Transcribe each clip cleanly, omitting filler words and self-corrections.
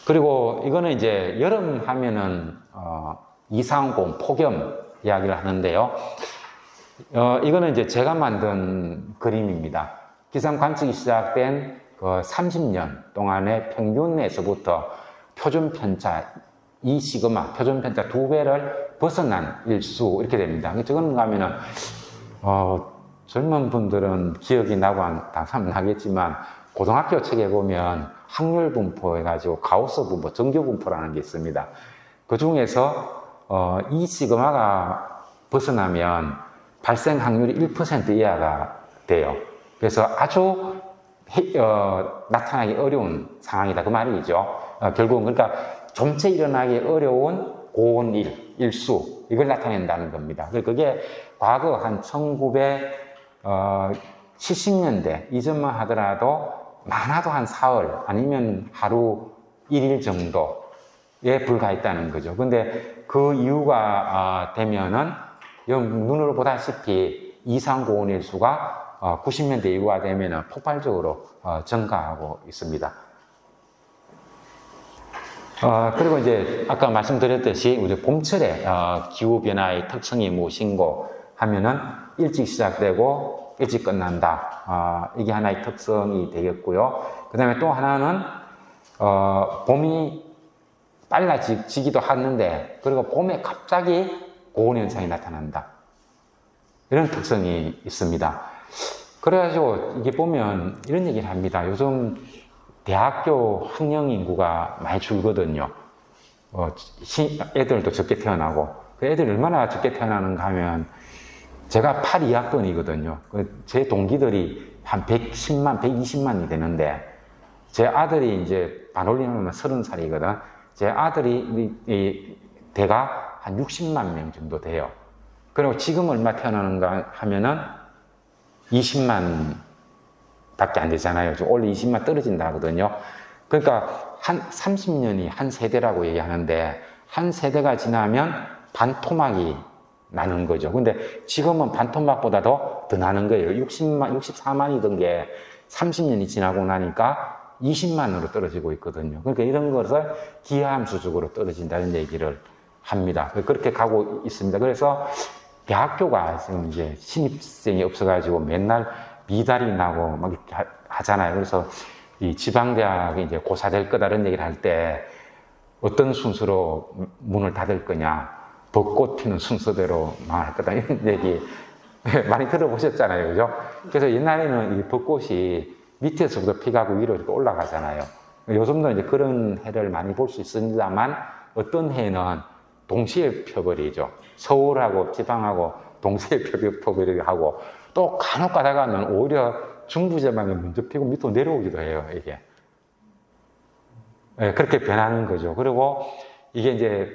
그리고 이거는 이제 여름 하면은 이상고온, 폭염 이야기를 하는데요. 이거는 이제 제가 만든 그림입니다. 기상 관측이 시작된 그 30년 동안의 평균에서부터 표준 편차, 이 시그마, 표준 편차 2배를 벗어난 일수, 이렇게 됩니다. 저거는 가면은, 젊은 분들은 기억이 나고 당사면 나겠지만, 고등학교 책에 보면 확률 분포 해가지고 가우스 분포, 정규 분포라는 게 있습니다. 그 중에서, 이 시그마가 벗어나면 발생 확률이 1% 이하가 돼요. 그래서 아주 나타나기 어려운 상황이다. 그 말이죠. 결국은 그러니까 좀체 일어나기 어려운 고온 일수, 이걸 나타낸다는 겁니다. 그게 과거 한 1970년대 이전만 하더라도 많아도 한 사흘 아니면 하루 1일 정도에 불과했다는 거죠. 근데 그 이유가 되면은 눈으로 보다시피 이상 고온 일수가 90년대 이후가 되면은 폭발적으로 증가하고 있습니다. 그리고 이제 아까 말씀드렸듯이 우리 봄철에 기후변화의 특성이 무엇인고 하면은 일찍 시작되고 일찍 끝난다. 이게 하나의 특성이 되겠고요. 그 다음에 또 하나는 봄이 빨라지기도 하는데, 그리고 봄에 갑자기 고온현상이 나타난다. 이런 특성이 있습니다. 그래가지고 이게 보면 이런 얘기를 합니다. 요즘 대학교 학령 인구가 많이 줄거든요. 애들도 적게 태어나고. 그 애들이 얼마나 적게 태어나는가 하면, 제가 82학번이거든요. 제 동기들이 한 110만, 120만이 되는데, 제 아들이 이제 반올림하면 30살이거든. 제 아들이 대가 한 60만 명 정도 돼요. 그리고 지금 얼마 태어나는가 하면은 20만 밖에 안 되잖아요. 원래 20만 떨어진다 하거든요. 그러니까 한 30년이 한 세대라고 얘기하는데, 한 세대가 지나면 반토막이 나는 거죠. 근데 지금은 반토막보다도 더 나는 거예요. 60만, 64만이던 게 30년이 지나고 나니까 20만으로 떨어지고 있거든요. 그러니까 이런 것을 기하함수적으로 떨어진다는 얘기를 합니다. 그렇게 가고 있습니다. 그래서 대학교가 지금 이제 신입생이 없어가지고 맨날 미달이 나고 막 이렇게 하잖아요. 그래서 이 지방대학이 이제 고사될 거다 이런 얘기를 할 때 어떤 순서로 문을 닫을 거냐, 벚꽃 피는 순서대로 망할 거다 이런 얘기 많이 들어보셨잖아요. 그죠? 그래서 옛날에는 이 벚꽃이 밑에서부터 피가고 위로 이렇게 올라가잖아요. 요즘도 이제 그런 해를 많이 볼 수 있습니다만, 어떤 해는 동시에 펴버리죠. 서울하고 지방하고 동시에 펴버리게 하고, 또 간혹 가다가는 오히려 중부지방에 먼저 피고 밑으로 내려오기도 해요, 이게. 네, 그렇게 변하는 거죠. 그리고 이게 이제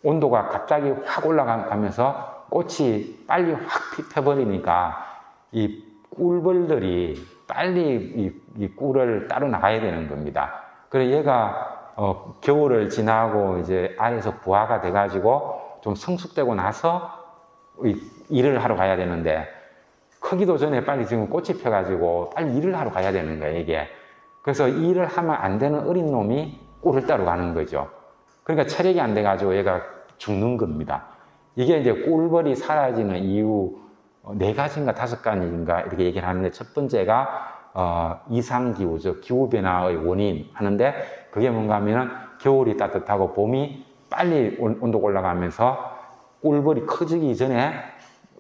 온도가 갑자기 확 올라가면서 꽃이 빨리 확 펴버리니까 이 꿀벌들이 빨리 이 꿀을 따로 나가야 되는 겁니다. 그래서 얘가 겨울을 지나고 이제 알에서 부화가 돼가지고 좀 성숙되고 나서 일을 하러 가야 되는데, 크기도 전에 빨리 지금 꽃이 펴가지고 빨리 일을 하러 가야 되는 거예요, 이게. 그래서 일을 하면 안 되는 어린 놈이 꿀을 따러 가는 거죠. 그러니까 체력이 안 돼가지고 얘가 죽는 겁니다. 이게 이제 꿀벌이 사라지는 이유 4가지인가 5가지인가 이렇게 얘기를 하는데, 첫 번째가 이상기후, 즉 기후변화의 원인 하는데, 그게 뭔가 하면은 겨울이 따뜻하고 봄이 빨리 온도가 올라가면서 꿀벌이 커지기 전에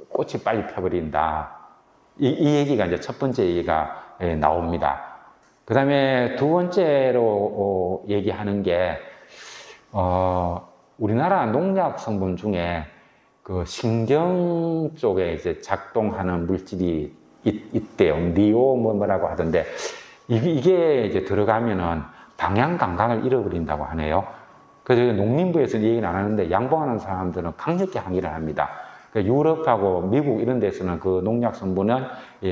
꽃이 빨리 펴버린다. 이 얘기가 이제 첫 번째 얘기가 나옵니다. 그 다음에 두 번째로 얘기하는 게, 우리나라 농약 성분 중에 그 신경 쪽에 이제 작동하는 물질이 있대요. 니오 뭐라고 하던데, 이게 이제 들어가면은 방향 감각을 잃어버린다고 하네요. 그래서 농림부에서는 얘기는 안 하는데, 양봉하는 사람들은 강력히 항의를 합니다. 유럽하고 미국 이런 데서는 그 농약 성분은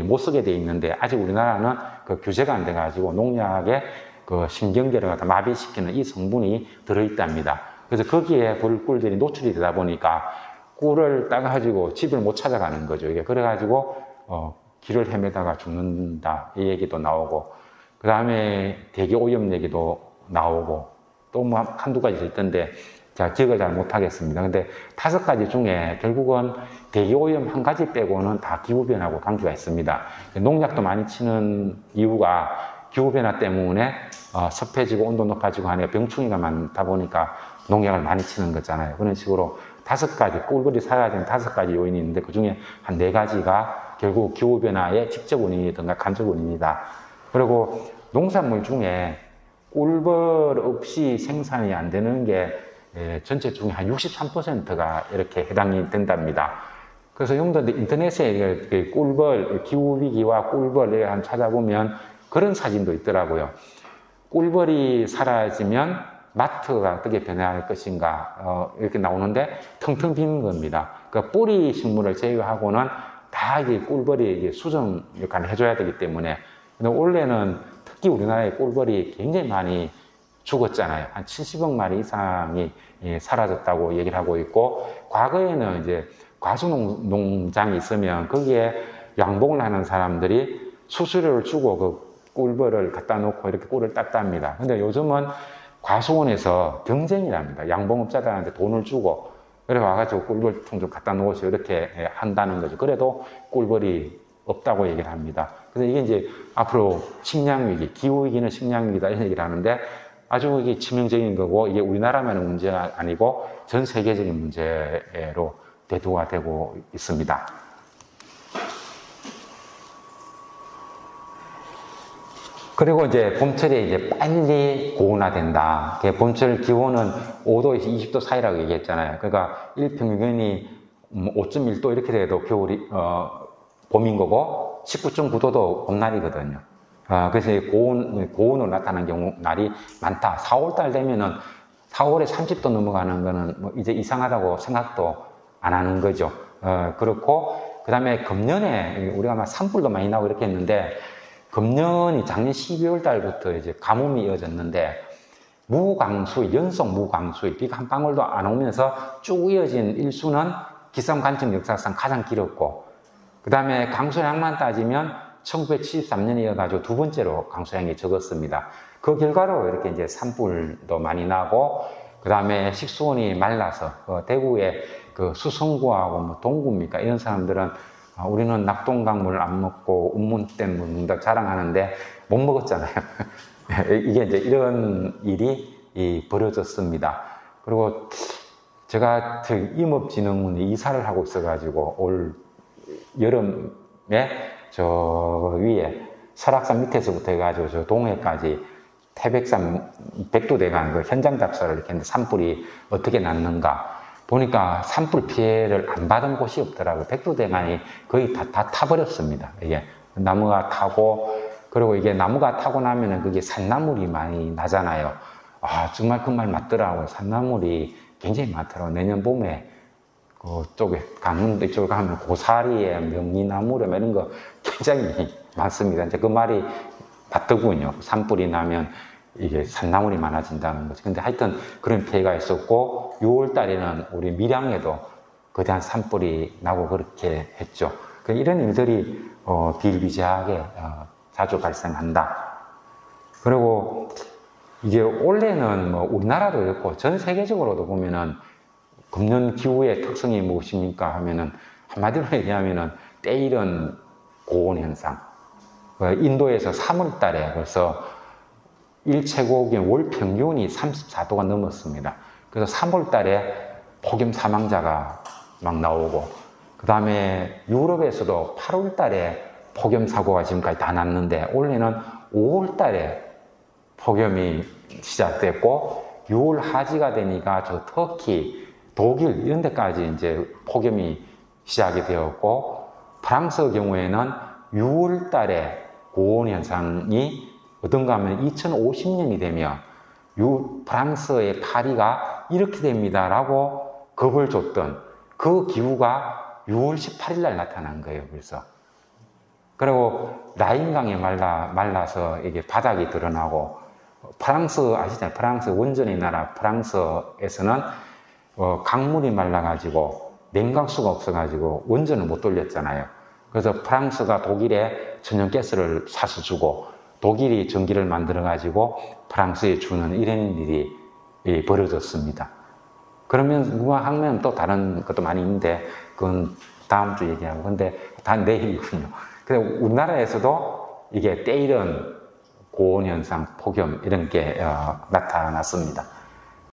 못 쓰게 돼 있는데, 아직 우리나라는 그 규제가 안 돼가지고 농약에 그 신경계를 갖다 마비시키는 이 성분이 들어있답니다. 그래서 거기에 꿀들이 노출이 되다 보니까 꿀을 따가지고 집을 못 찾아가는 거죠. 이게 그래가지고 길을 헤매다가 죽는다 이 얘기도 나오고, 그 다음에 대기 오염 얘기도 나오고, 또 뭐 한두 가지 있던데 제가 기억을 잘 못하겠습니다. 근데 5가지 중에 결국은 대기오염 한 가지 빼고는 다 기후변화하고 관계가 있습니다. 농약도 많이 치는 이유가 기후변화 때문에 습해지고 온도 높아지고 하니까 병충해가 많다 보니까 농약을 많이 치는 거잖아요. 그런 식으로 5가지, 꿀벌이 사라지는 5가지 요인이 있는데 그 중에 한 4가지가 결국 기후변화의 직접 원인이든가 간접 원인이다. 그리고 농산물 중에 꿀벌 없이 생산이 안 되는 게 전체 중에 한 63%가 이렇게 해당이 된답니다. 그래서 여러분들 인터넷에 꿀벌, 기후위기와 꿀벌을 한번 찾아보면 그런 사진도 있더라고요. 꿀벌이 사라지면 마트가 어떻게 변할 것인가 이렇게 나오는데 텅텅 빈 겁니다. 그 뿌리 식물을 제외하고는 다 이게 꿀벌이 수정 역할을 해줘야 되기 때문에. 근데 원래는 특히 우리나라의 꿀벌이 굉장히 많이 죽었잖아요. 한 70억 마리 이상이 사라졌다고 얘기를 하고 있고, 과거에는 이제 과수농장이 있으면 거기에 양봉을 하는 사람들이 수수료를 주고 그 꿀벌을 갖다 놓고 이렇게 꿀을 땄답니다. 근데 요즘은 과수원에서 경쟁이랍니다. 양봉업자들한테 돈을 주고, 그래 와가지고 꿀벌통 좀 갖다 놓으시고 이렇게 한다는 거죠. 그래도 꿀벌이 없다고 얘기를 합니다. 그래서 이게 이제 앞으로 식량위기, 기후위기는 식량위기다 이런 얘기를 하는데 아주 이게 치명적인 거고, 이게 우리나라만의 문제가 아니고 전 세계적인 문제로 대두가 되고 있습니다. 그리고 이제 봄철에 이제 빨리 고온화된다. 봄철 기온은 5도에서 20도 사이라고 얘기했잖아요. 그러니까 일평균이 5.1도 이렇게 돼도 겨울이, 봄인 거고 19.9도도 봄날이거든요. 그래서 고온으로 나타나는 경우 날이 많다. 4월달 되면은 4월에 30도 넘어가는 거는 뭐 이제 이상하다고 생각도 안 하는 거죠. 그렇고 그 다음에 금년에 우리가 막 산불도 많이 나고 이렇게 했는데, 금년이 작년 12월 달부터 이제 가뭄이 이어졌는데 무강수일, 연속 무강수일, 비가 한 방울도 안 오면서 쭉 이어진 일수는 기상 관측 역사상 가장 길었고, 그 다음에 강수량만 따지면 1973년에 이어가지고 2번째로 강수량이 적었습니다. 그 결과로 이렇게 이제 산불도 많이 나고, 그 다음에 식수원이 말라서 대구의 그 수성구하고 뭐 동구입니까? 이런 사람들은 우리는 낙동강물을 안 먹고 운문댐 먹는다 자랑하는데 못 먹었잖아요. 이게 이제 이런 일이 벌어졌습니다. 그리고 제가 임업진흥원에 이사를 하고 있어가지고 올 여름에 저 위에 설악산 밑에서부터 해가지고 저 동해까지 태백산 백두대간 그 현장 답사를 이렇게 했는데 산불이 어떻게 났는가 보니까 산불 피해를 안 받은 곳이 없더라고요. 백두대간이 거의 다 타버렸습니다. 이게 나무가 타고, 그리고 이게 나무가 타고 나면은 그게 산나물이 많이 나잖아요. 정말 그 말 맞더라고요. 산나물이 굉장히 많더라고요. 내년 봄에 그쪽에 강원도 이쪽에 가면 고사리에 명이나무래 이런 거 굉장히 많습니다. 이제 그 말이 맞더군요. 산불이 나면 이게 산나물이 많아진다는 거죠. 근데 하여튼 그런 피해가 있었고, 6월 달에는 우리 밀양에도 거대한 산불이 나고 그렇게 했죠. 이런 일들이 비일비재하게 자주 발생한다. 그리고 이게 원래는 뭐 우리나라도 그렇고 전 세계적으로도 보면은 금년 기후의 특성이 무엇입니까 하면은 한마디로 얘기하면은 때이른 고온 현상. 인도에서 3월 달에 벌써 일최고기온 월 평균이 34도가 넘었습니다. 그래서 3월 달에 폭염 사망자가 막 나오고, 그 다음에 유럽에서도 8월 달에 폭염 사고가 지금까지 다 났는데, 올해는 5월 달에 폭염이 시작됐고, 6월 하지가 되니까 저 터키, 독일 이런 데까지 이제 폭염이 시작이 되었고, 프랑스 경우에는 6월 달에 고온 현상이 어떤가 하면 2050년이 되면 프랑스의 파리가 이렇게 됩니다 라고 겁을 줬던 그 기후가 6월 18일 날 나타난 거예요. 그래서 그리고 라인강이 말라서 이게 바닥이 드러나고, 프랑스 아시잖아요. 프랑스 원전의 나라 프랑스에서는 강물이 말라가지고 냉각수가 없어가지고 원전을 못 돌렸잖아요. 그래서 프랑스가 독일에 천연가스를 사서 주고 독일이 전기를 만들어가지고 프랑스에 주는 이런 일이 벌어졌습니다. 그러면 하면 또 다른 것도 많이 있는데 그건 다음 주 얘기하고, 근데 다 내일이군요. 그래서 우리나라에서도 이게 때이른 고온 현상, 폭염 이런 게 나타났습니다.